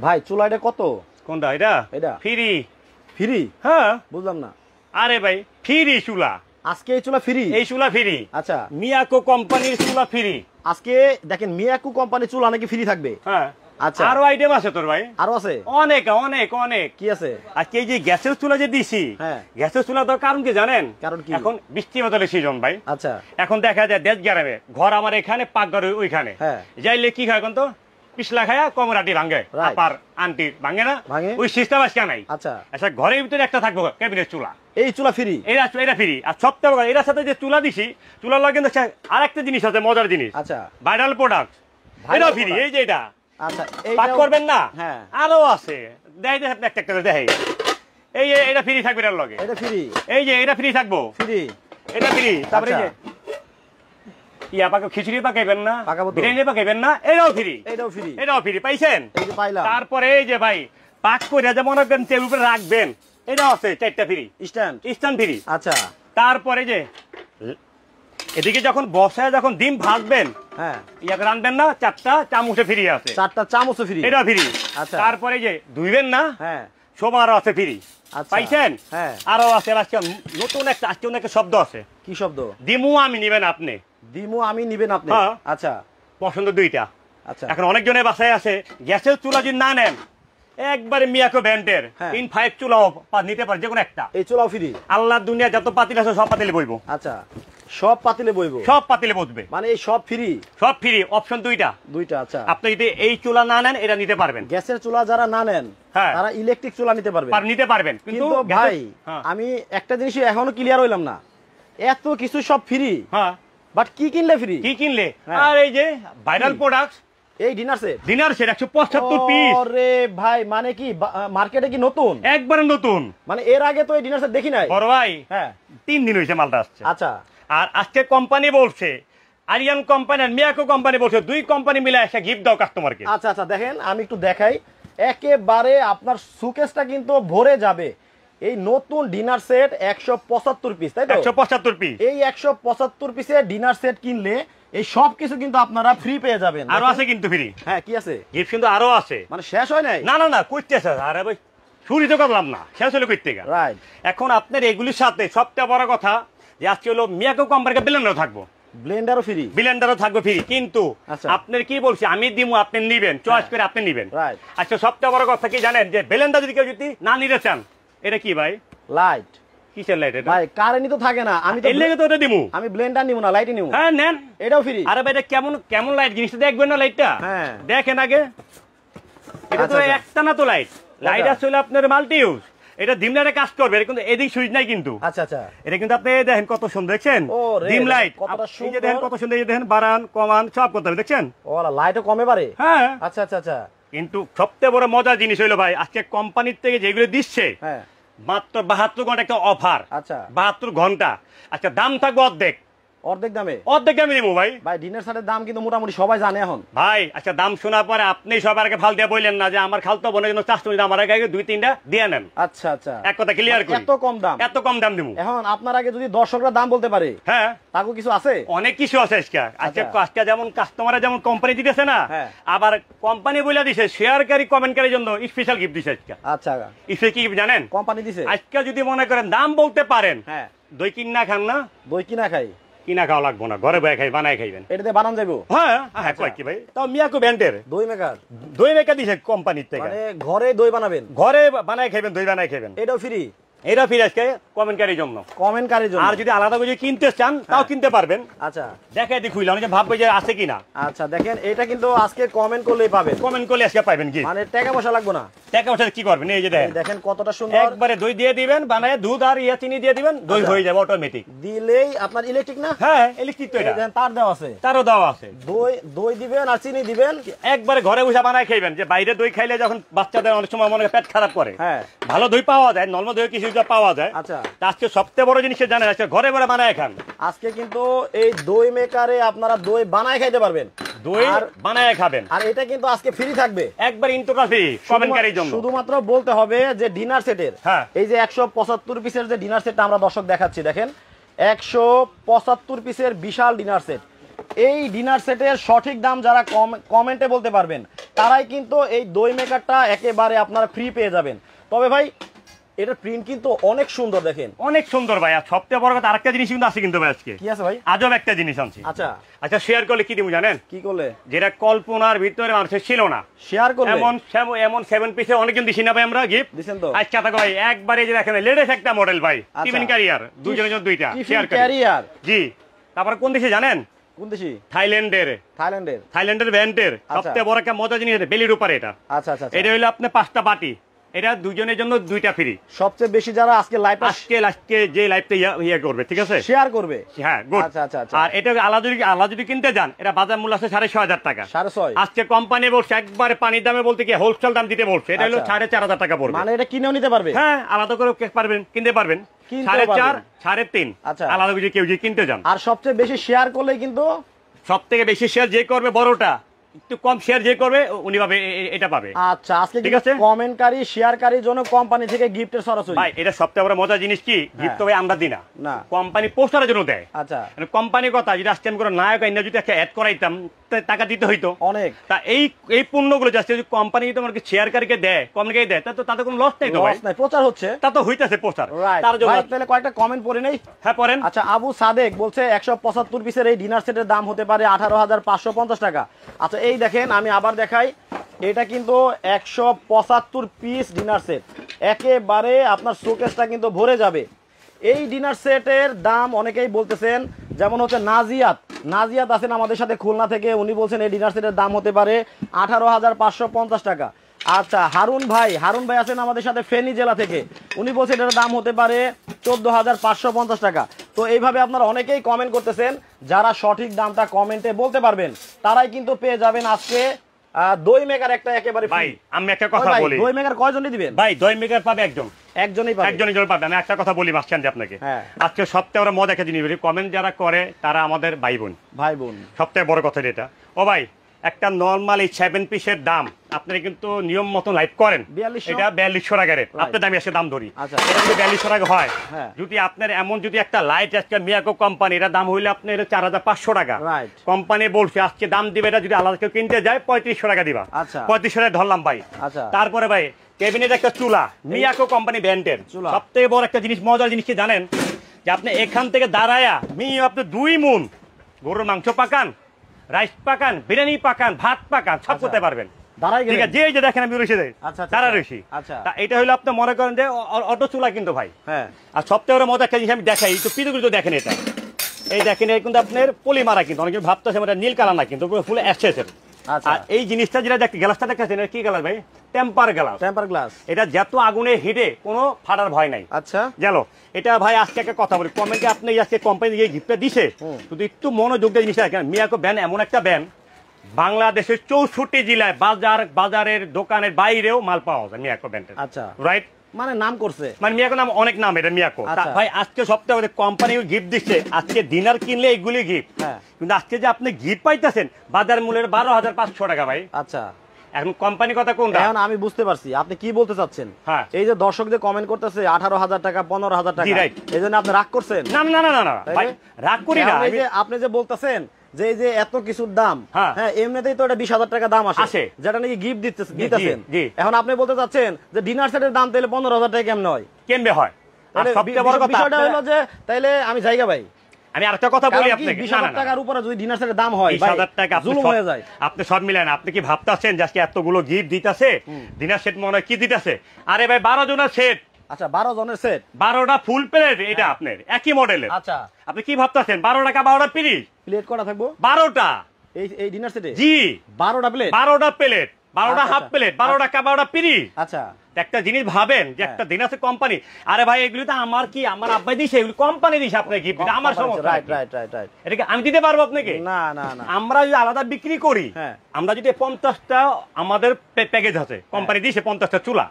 ভাই চুলাটা কত? কোনটা এটা? এটা ফ্রি। ফ্রি? হ্যাঁ বুঝলাম না। আরে ভাই ফ্রি চুলা। আজকে এই চুলা ফ্রি? এই চুলা ফ্রি। আচ্ছা মিয়াকো কোম্পানির চুলা ফ্রি। আজকে দেখেন মিয়াকো কোম্পানির চুলা নাকি ফ্রি থাকবে। হ্যাঁ আচ্ছা আরো আইটেম আছে তোর ভাই? আরো আছে অনেক অনেক অনেক। কি আছে? আজকে এই যে গ্যাসের চুলা যে দিছি, হ্যাঁ গ্যাসের চুলা দেওয়ার কারণ কি জানেন? কারণ কি? এখন বৃষ্টি বাদলের সিজন ভাই। আচ্ছা এখন দেখা যায় দেশ গ্রামে ঘর আমার এখানে, পাকঘর ওইখানে, হ্যাঁ যাইলে কি খায় এখন তো পিছলা খায়া কমরাটি ভাঙে, আপার আন্টি ভাঙে না, ওই সিস্টেম আজকে নাই। আচ্ছা আচ্ছা ঘরের ভিতরে একটা থাকবো ক্যাবিনেট চুলা, এই চুলা ফ্রি? এটা ফ্রি। আর সবথেকে বড় এর সাথে যে চুলা দিছি, চুলার লাগে কিন্তু আরেকটা জিনিস আছে, মজার জিনিস। আচ্ছা ভাইরাল প্রোডাক্ট, এটাও ফ্রি। এই যে এটা আচ্ছা পাক করবেন না, হ্যাঁ আরো আছে, দেখাই দে আপনি একটা একটা দেখাই। এই যে এটা ফ্রি থাকবে, এর লগে এটা ফ্রি। এই যে এটা ফ্রি থাকবো, ফ্রি এটা ফ্রি। তারপরে যে ইয়া পাকা খিচুড়ি পাকাইবেন না, বিরিয়ানি পাকাইবেন না, এটাও ফ্রি। এটাও ফ্রি? এটাও ফ্রি পাইছেন? এই যে পাইলাম। তারপরে এই যে ভাই পাক করে যে মনে করেন টেবিল উপরে রাখবেন, এটাও আছে, 4টা ফ্রি স্ট্যান্ড ফ্রি। আচ্ছা তারপরে যে এদিকে যখন বসায় যখন ডিম ভাজবেন, হ্যাঁ ইয়াকে রাখবেন না, 4টা চামচে ফ্রি আছে, 4টা চামচ ফ্রি, এটা ফ্রি। আচ্ছা তারপরে যে ধুইবেন না, হ্যাঁ সবার আছে ফ্রি। পাইছেন? হ্যাঁ আরো আছে। আজকে নতুন একটা শব্দ আছে। কি শব্দ? দিমু আমি নিবেন আপনি। দিমু আমি নিবেন আপনি? আচ্ছা পছন্দ দুইটা। আচ্ছা এখন অনেকজনের বাসায় আছে গ্যাসের চুলা যদি না নেন, একবারে মিয়াকো ব্র্যান্ডের 3-5 চুলাও নিতে পারে, যে কোনো একটা। এই চুলাও ফ্রি? আল্লাহর দুনিয়া যত পাতিল আছে সব পাতিলে বইবো। আচ্ছা সব পাতিলে বইবো? সব পাতিলে বসবে, মানে এই সব ফ্রি? সব ফ্রি, অপশন দুইটা। আচ্ছা আপনি যদি এই চুলা না নেন, এটা নিতে পারবেন। গ্যাসের চুলা যারা না নেন তারা ইলেকট্রিক চুলা নিতে পারবেন। কিন্তু ভাই আমি একটা জিনিস এখনো ক্লিয়ার হইলাম না, এত কিছু সব ফ্রি, হ্যাঁ বাট কি কিনলে ফ্রি? কি কিনলে? আর এই যে ভাইরাল প্রোডাক্ট, এই ডিনার সেট 175 পিস। আরে ভাই মানে কি মার্কেটে কি নতুন? একবারে নতুন, মানে এর আগে তো এই ডিনার সেট দেখি নাই। বড় ভাই হ্যাঁ 3 দিন হইছে মালটা আসছে। আচ্ছা আর আজকে কোম্পানি বলছে, আরিয়ান কোম্পানি আর মিয়াকো কোম্পানি বলছে, দুই কোম্পানি মিলে একটা গিফট দাও কাস্টমারকে। আচ্ছা আচ্ছা দেখেন আমি একটু দেখাই, একেবারে আপনার সুকেসটা কিন্তু ভরে যাবে। এই নতুন ডিনার সেট 175 পিস, তাই তো? 175 পিস। এই 175 পিসের ডিনার সেট কিনলে এই সব কিছু কিন্তু আপনারা ফ্রি পেয়ে যাবেন। আরো আছে কিন্তু ফ্রি। হ্যাঁ কি আছে? গিফট কিন্তু আরো আছে, মানে শেষ হয় নাই? না না না, কইতেছে। আরে ভাই শুরু তো করলাম না, শেষ হলো কইতে গা। রাইট। এখন আপনার এগুলির সাথে সবচেয়ে বড় কথা যে আজকে হলো মিয়াকো কোম্পানির ব্লেন্ডারও থাকবো, ব্লেন্ডারও ফ্রি, ব্লেন্ডারও থাকবে ফ্রি। কিন্তু আপনার কি বলছি, আমি দিমু, আপনি নিবেন, চয়েস করে আপনি নিবেন। আচ্ছা সবচেয়ে বড় কথা কি জানেন, যে ব্লেন্ডার যদি কেউ যদি না নিতে চান, এটা কি ভাই? লাইট। কিসের লাইট এটা? ভাই কারেন্টই তো থাকে না, আমি তো এর লাগি তো এটা দিমু। আমি ব্লেন্ডার নিব না, লাইটই নিব। হ্যাঁ নেন, এটাও ফ্রি। আরে ভাই এটা কেমন লাইট, জিনিসটা দেখবেন না, লাইটটা হ্যাঁ দেখেন আগে। এটা তো একটা না তো লাইট আসলে আপনার মাল্টি ইউজ, এটা ডিমলাইটে কাজ করবে, এটা কিন্তু এদিক সুইচ নাই কিন্তু। আচ্ছা আচ্ছা এটা কিন্তু আপনি দেখেন কত সুন্দর, দেখছেন ডিম লাইট, এই যে দেখেন কত সুন্দর, এই যে দেখেন বাড়ান কমান সব করতে হবে, দেখছেন? ওলা লাইটও কমে পারে। হ্যাঁ আচ্ছা আচ্ছা আচ্ছা। কিন্তু সবচেয়ে বড় মজার জিনিস হইলো ভাই, আজকে কোম্পানির থেকে যেগুলো দিচ্ছে, হ্যাঁ মাত্র 72 ঘন্টা একটা অফার। আচ্ছা 72 ঘন্টা। আচ্ছা দাম থাকবে অর্ধেক দামে? অর্ধেক দামে দিব ভাই। ভাই ডিনার সেটের দাম কিন্তু মোটামুটি সবাই জানে এখন ভাই। আচ্ছা দাম শোনার পরে আপনি সবার আগে ফাল দিয়ে বললেন না যে আমার খালতো বোনের জন্য চাষ আমার আগে 2-3টা দিয়ে নেন। আচ্ছা আচ্ছা, এক কথা ক্লিয়ার করি, এত কম দাম? এত কম দাম দিব। এখন আপনার আগে যদি দর্শকরা দাম বলতে পারে, হ্যাঁ তাকে কিছু আছে, অনেক কিছু আছে। আজকে যেমন কাস্টমারে যেমন কোম্পানি দিতেছে না, আবার কোম্পানি বলে দিছে শেয়ারকারী কমেন্টকারীর জন্য স্পেশাল গিফট দিছে আজকে। আচ্ছা স্পেশাল কি জানেন? কোম্পানি দিছে আজকে যদি মনে করেন দাম বলতে পারেন, হ্যাঁ দই কিনা খান না? দই কিনা খাই? কিনা খাওয়া লাগবো না, ঘরে বয়ে খাই, বানাই খাইবেন। এটাতে বানান যাবো? হ্যাঁ হ্যাঁ কয় কি ভাই, তাও মিয়াকো ব্র্যান্ডের দই মেকার দিছে কোম্পানির থেকে। মানে ঘরে দই বানাবেন? ঘরে বানাই খাইবেন, দই বানাই খাইবেন। এটাও ফ্রি? এটা ফ্রি আজকে কমেন্টকারীর জন্য। আর যদি আলাদা করে কিনতে চান তাও কিনতে পারবেন। আচ্ছা দেখাই দি খুইলা, অনেকে ভাববে যে আছে কিনা। আচ্ছা দেখেন এটা কিন্তু আজকে কমেন্ট করলেই পাবেন, কমেন্ট করলে আজকে পাবেন কি, মানে টাকা পয়সা লাগবে না। টাকা পয়সা কি করবেন? এই যে দেখেন কতটা সুন্দর, একবারে দই দিয়ে দিবেন, বানায় দুধ আর চিনি দিয়ে দিবেন, দই হয়ে যাবে অটোমেটিক। দিলেই আপনার ইলেকট্রিক না? হ্যাঁ ইলেকট্রিক তো এটা, তার দেওয়া আছে, তারও দেওয়া আছে। দই দিবেন আর চিনি দিবেন, একবারে ঘরে বসে বানায় খাইবেন। যে বাইরে দই খাইলে যখন বাচ্চাদের অনেক সময় মনে পেট খারাপ করে, হ্যাঁ ভালো দই পাওয়া যায়, নরমাল দই কিছু পাওয়া যায়। আচ্ছা আজকে সবচেয়ে বড় জিনিস জানেন, আজকে ঘরে ঘরে বানায় খান। আজকে কিন্তু এই দই মেকারে আপনারা দই বানায় খাইতে পারবেন, দই বানায় খাবেন। আর এটা কিন্তু আজকে ফ্রি থাকবে, একবার ইন্টোটা ফ্রি কমেন্টকারীর জন্য। শুধুমাত্র বলতে হবে যে ডিনার সেটের, এই যে 175 পিসের যে ডিনার সেটটা আমরা দর্শক দেখাচ্ছি, দেখেন 175 পিসের বিশাল ডিনার সেট, এই ডিনার সেটের সঠিক দাম যারা কমেন্টে বলতে পারবেন তারাই কিন্তু এই দই মেকারটা একেবারে আপনারা ফ্রি পেয়ে যাবেন। তবে ভাই এটার প্রিন্ট কিন্তু অনেক সুন্দর, দেখেন অনেক সুন্দর ভাই। আর সবচেয়ে বড় কথা আরেকটা জিনিস কিন্তু আছে কিন্তু ভাই, আজকে কি আছে ভাই? আজব একটা জিনিস আনছি। আচ্ছা আচ্ছা, শেয়ার করলে কি দিব জানেন? কি করলে? যেটা কল্পনার ভিতরে মানুষের ছিল না, শেয়ার করলে এমন 7 পিসে অনেক দিন দিছি না ভাই আমরা গিফট দিবেন তো। আচ্ছা থাকো ভাই, একবারে যে দেখেন লেটেস্ট একটা মডেল ভাই, টিফিন ক্যারিয়ার, দুইজনের জন্য দুইটা শেয়ার ক্যারিয়ার। জি, তারপর কোন দেশে জানেন? কোন দেশে? থাইল্যান্ডের ব্যান্ডের সবচেয়ে বড় একটা মজা জিনিস বেলির উপরে এটা। আচ্ছা আচ্ছা, এটা হলো আপনার 5টা বাটি, এটা দুজনের জন্য 2টা ফ্রি। সবচেয়ে বেশি যারা আজকে যে লাইভটা ইয়ে করবে, ঠিক আছে, শেয়ার করবে। হ্যাঁ, গুড। আচ্ছা আচ্ছা আচ্ছা। আর এটা আলাদা যদি কিনতে যান, এটা বাজার মূল্য আছে 6,500 টাকা। 6,500 আজকে কোম্পানি বলছে একবারে পানির দামে বলতে কি হোলসেল দাম দিতে বলছে, এটা হলো 4,500 টাকা পড়বে। মানে এটা কিনেও নিতে পারবে? হ্যাঁ, আলাদা করে পারবেন, কিনতে পারবেন। 4,500 3,500 আচ্ছা, আলাদা করে কেউ যে কিনতে যান। আর সবচেয়ে বেশি শেয়ার করলে কিন্তু সব থেকে বেশি শেয়ার যে করবে বড়টা, একটু কম শেয়ার যে করবে উনি পাবে, এটা পাবে। আচ্ছা, আজকে ঠিক আছে, কমেন্টকারী শেয়ারকারীর জন্য কোম্পানি থেকে গিফটের সরাসরি ভাই। এটা সবচেয়ে বড় মজার জিনিস কি, গিফট হবে আমরা দিই না, কোম্পানি পোস্টারের জন্য দেয়। আচ্ছা, কোম্পানির কথা যদি আজকে আমি কোনো নায়ক আইনা যদি একটা অ্যাড করাইতাম, টাকা দিতে হইতো অনেক। তা এই পণ্যগুলো জাস্ট যদি কোম্পানি তোমাকে শেয়ারকারীকে দেয়, কোম্পানিকে দেয়, তা তো তাতে কোনো লস নেই তো ভাই, প্রচার হচ্ছে, তা তো হইতাছে প্রচার। তার জন্য তাহলে কয়েকটা কমেন্ট পড়ে নেই। হ্যাঁ, পড়েন। আচ্ছা, আবু সাদেক বলছে 175 পিসের এই ডিনার সেটের দাম হতে পারে 18,550 টাকা। আচ্ছা, এই দেখেন আমি আবার দেখাই, এটা কিন্তু 175 পিস ডিনার সেট, একেবারে আপনার শোকেসটা কিন্তু ভরে যাবে। এই ডিনার সেটের দাম অনেকেই বলতেছেন, যেমন হচ্ছে নাজিয়াত আছেন আমাদের সাথে খুলনা থেকে, উনি বলছেন এই ডিনার সেটের দাম হতে পারে 18,550 টাকা। আচ্ছা, হারুন ভাই আছেন আমাদের সাথে ফেনী জেলা থেকে, উনি বলছেন এটার দাম হতে পারে 14,550 টাকা। তো এইভাবে আপনারা অনেকেই কমেন্ট করতেছেন, যারা সঠিক দামটা কমেন্টে বলতে পারবেন তারাই কিন্তু পেয়ে যাবেন আজকে দই মেকার একটা একেবারে। ভাই আমি একটা কথা বলি, দই মেকার কয়জনই দিবেন? ভাই দই মেকার পাবে একজনই পাবে। আমি একটা কথা বলি মাঝখান দিয়ে আপনাকে, আজকে সবচেয়ে বড় মজা একটা জিনিস বলি, কমেন্ট যারা করে তারা আমাদের ভাই বোন। সবচেয়ে বড় কথা যেটা, ও ভাই একটা নরমাল এই 7 পিসের দাম আপনারা কিন্তু নিয়ম মতো লাইভ করেন, এটা 4200 টাকা রেট, আপনার দামি আজকে দাম ধরি, এটা যদি 4200 টাকা হয়, যদি আপনার এমন যদি একটা লাইট আজকে মিয়াকো কোম্পানি, এটা দাম হইলে আপনার 4,500 টাকা। কোম্পানি বলছে আজকে দাম দিবে, এটা যদি আলাদা কেউ কিনতে যায় 3500 টাকা দিবা, 3500 টাকা ধরলাম ভাই। তারপরে ভাই ক্যাবিনেট একটা চুলা, মিয়াকো কোম্পানি ব্র্যান্ডের। সব থেকে বড় একটা জিনিস, মজার জিনিস কি জানেন, যে আপনি এখান থেকে দাঁড়ায়া আপনি 2 মুন গরুর মাংস পাকান, রাইস পাকান, বিরিয়ানি পাকান, ভাত পাকান, সব করতে পারবেন। ঠিক আছে, যে দেখেন আমি রয়েছে তারা রয়েছি। এটা হলো আপনি মনে করেন যে অটো চুলা কিন্তু ভাই। আর সবচেয়ে বড় মজা একটা জিনিস আমি দেখাই, একটু পিঠেগুলো দেখেন, এটা এই দেখেন, এটা কিন্তু আপনার পলি মারা, কিন্তু অনেকে ভাবতেছে নীল কালার না, কিন্তু ফুল অ্যাশেসের। আর এই জিনিসটা যেটা গ্লাসটা দেখাচ্ছেন, কি কালার ভাই? Temper glass. এটা যত আগুনে হিটে কোনো ফাটার ভয় নাই। আচ্ছা, গেল এটা ভাই। আজকে একটা কথা বলি, কমেন্টে আপনি আজকে কোম্পানি যে গিফটটা দিছে, শুধু একটু মনোযোগ দিয়ে জিনিসটা দেখেন। মিয়াকো ব্যান্ড এমন একটা ব্যান্ড, বাংলাদেশের 64 জেলায় বাজারের দোকানের বাইরেও মাল পাওয়া যায় মিয়াকো ব্যান্ডের। আচ্ছা, রাইট, মানে নাম করছে, মানে মিয়াকো নাম অনেক নাম, এটা মিয়াকো। ভাই আজকে সপ্তাহে কোম্পানি গিফট দিচ্ছে, আজকে ডিনার কিনলে এইগুলি গিফট, কিন্তু আজকে যে আপনি গিফট পাইতেছেন বাজার মূল্যের 12,500 টাকা ভাই। আচ্ছা, এখন কোম্পানি কথা কোনটা? এখন আমি বুঝতে পারছি আপনি কি বলতে চাচ্ছেন। হ্যাঁ, এই যে দর্শক যে কমেন্ট করতেছে 18,000 টাকা, 15,000 টাকা, এই জন্য আপনি রাগ করছেন? না না না না ভাই, রাগ করি না। আপনি যে বলতেছেন যে এই যে এত কিছুর দাম, হ্যাঁ এমনিতেই তো এটা 20,000 টাকা দাম আসে, যেটা নাকি গিফট দিতেছেন। এখন আপনি বলতে চাচ্ছেন যে ডিনার সেটের দাম তাহলে 15,000 টাকা কেমনে হয়? কেমনে হয়? সবচেয়ে বড় কথা বিষয়টা হলো যে তাইলে আমি জায়গা ভাই, আমি আরেকটা কথা বলি আপনাকে, 20,000 টাকার উপরে যদি ডিনার সেটের দাম হয় 20,000 টাকা জুলুম হয়ে যায়। আপনি সব মিলান, আপনি কি ভাবতাছেন যে আজকে এতগুলো গিফট দিতেছে, ডিনার সেট মনে হয় কি দিতেছে? আরে ভাই 12 জনের সেট। আচ্ছা, 12 জনের সেট, 12টা ফুল প্লেট, এটা আপনার একই মডেলের। আচ্ছা, আপনি কি ভাবতাছেন 12 টাকা 12টা প্লেট কটা থাকবো? 12টা এই ডিনার সেটে। জি, 12টা প্লেট, 12টা প্লেট, 12টা হাফ প্লেট, 12 টাকা 12টা পিরিচ। আচ্ছা, একটা জিনিস ভাবেন যে একটা দিন আছে কোম্পানি, আরে ভাই এগুলো তো আমার কি আমার আব্বাই দিছে, এগুলো কোম্পানি দিছে, আপনাকে গিফট দিতে আমার সমস্যা। রাইট রাইট রাইট রাইট, এটা আমি দিতে পারবো আপনাকে? না না না, আমরা যদি আলাদা বিক্রি করি, আমরা যদি 50টা আমাদের প্যাকেজ আছে, কোম্পানি দিছে 50টা চুলা,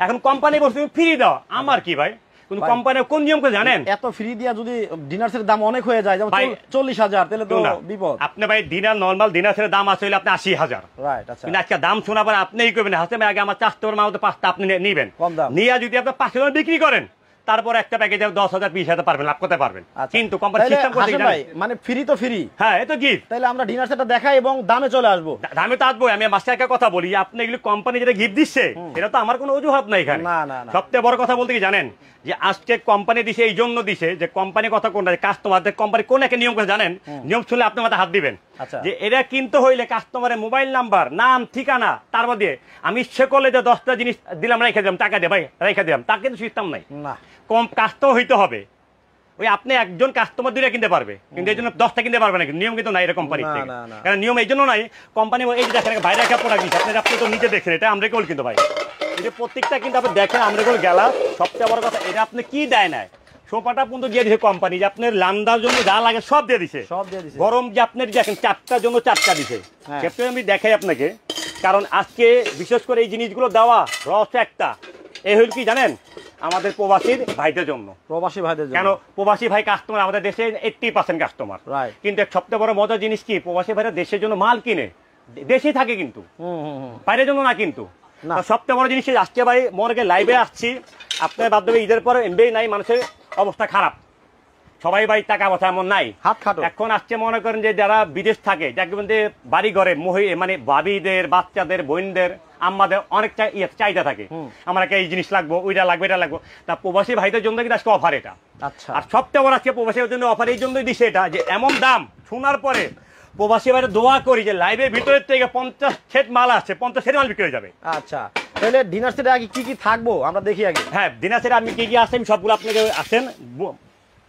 এখন কোম্পানি বলছে ফ্রি দাও, আমার কি ভাই? কোন কোম্পানি কোন নিয়ম করে জানেন? এত ফ্রি দিয়া যদি ডিনার সেটের দাম অনেক হয়ে যায়, যেমন 40,000, তাহলে তো বিপদ। আপনি ভাই ডিনার নরমাল ডিনার সেটের দাম আছে হইলে আপনি 80,000। রাইট, আচ্ছা, কিন্তু আজকে দাম শোনা পরে আপনি কি করবেন? হাতে আগে আমার 4 মাউতে 5টা আপনি নেবেন, নিয়ে যদি আপনি 5 বিক্রি করেন, তারপর একটা প্যাকেজে 10,000 20,000 পারবেন, লাভ করতে পারবেন। কিন্তু কোম্পানি সিস্টেম করতে ভাই মানে ফ্রি তো ফ্রি। হ্যাঁ, এটা গিফট। তাহলে আমরা ডিনার সেটটা দেখাই এবং দামে চলে আসবো। দামে তো আসবো। আমি মাস্টার একটা কথা বলি, আপনি এগুলো কোম্পানি যেটা গিফট দিচ্ছে এটা তো আমার কোনো অজুহাত নাই এখানে। না না না, সবচেয়ে বড় কথা বলতে কি জানেন, যে আজকে কোম্পানি দিছে এই জন্য দিছে যে কোম্পানি কথা কোনটা, কাস্টমারদের কোম্পানি কোন একটা নিয়ম করে জানেন, নিয়ম শুনলে আপনি মাথায় হাত দিবেন। যে এটা কিনতে হইলে কাস্টমারের মোবাইল নাম্বার, নাম, ঠিকানা, তারপর দিয়ে আমি ইচ্ছে করলে যে 10টা জিনিস দিলাম, রেখে দিলাম, টাকা দিয়ে ভাই রেখে দিলাম, তার কিন্তু সিস্টেম নাই। কম কাস্টমার হইতে হবে, ওই আপনি একজন কাস্টমার দিলে কিনতে পারবে, কিন্তু এই জন্য 10টা কিনতে পারবে না, নিয়ম কিন্তু নাই এটা কোম্পানি থেকে। কারণ নিয়ম এই জন্য নাই, কোম্পানি এই যে দেখেন বাইরে একটা প্রোডাক্ট দিচ্ছে, আপনি তো নিজে দেখছেন, এটা আমরা কেউ কিন্তু ভাই এই যে প্রত্যেকটা কিন্তু আপনি দেখেন আমরা কেউ গেলা। সবচেয়ে বড় কথা, এটা আপনি কি দেয় নাই, সোফাটা পর্যন্ত দিয়ে দিয়েছে কোম্পানি, যে আপনার লান্দার জন্য যা লাগে সব দিয়ে দিছে, গরম যে আপনি দেখেন 4টার জন্য 4টা দিছে। সেটা আমি দেখাই আপনাকে, কারণ আজকে বিশেষ করে এই জিনিসগুলো দেওয়া রহস্য একটা, এই হল কি জানেন, আমাদের প্রবাসীর ভাইদের জন্য। প্রবাসী ভাইদের জন্য, কেন প্রবাসী ভাই কাস্টমার আমাদের দেশে 80% কাস্টমার, কিন্তু সবচেয়ে বড় মজার জিনিস কি, প্রবাসী ভাইরা দেশের জন্য মাল কিনে দেশেই থাকে, কিন্তু বাইরের জন্য না। কিন্তু সবচেয়ে বড় জিনিস আজকে ভাই মর্গে লাইভে আসছি, আপনার মাধ্যমে ঈদের পরে এমবিআই নাই, মানুষের অবস্থা খারাপ, সবাই ভাই টাকা পয়সা এমন নাই, হাত খাটো। এখন আসছে মনে করেন যে যারা বিদেশ থাকে, যাকে বাড়ি ঘরে মানে ভাবিদের, বাচ্চাদের, বোনদের, আম্মাদের অনেক চাহিদা থাকে, আমার এই জিনিস লাগবো, ওইটা লাগবে, এটা লাগবো। তা প্রবাসী ভাইদের জন্য কিন্তু আজকে অফার এটা। আচ্ছা, আর সবচেয়ে বড় আজকে প্রবাসীর জন্য অফার এই জন্যই দিছে এটা, যে এমন দাম শোনার পরে প্রবাসী ভাইরা দোয়া করি যে লাইভের ভিতরের থেকে 50 সেট মাল আছে, 50 সেট মাল বিক্রি হয়ে যাবে। আচ্ছা, তাহলে ডিনার সেটে আগে কি কি থাকবো আমরা দেখি আগে। হ্যাঁ, ডিনার সেটে আমি কি কি আছে সবগুলো আপনাকে আসেন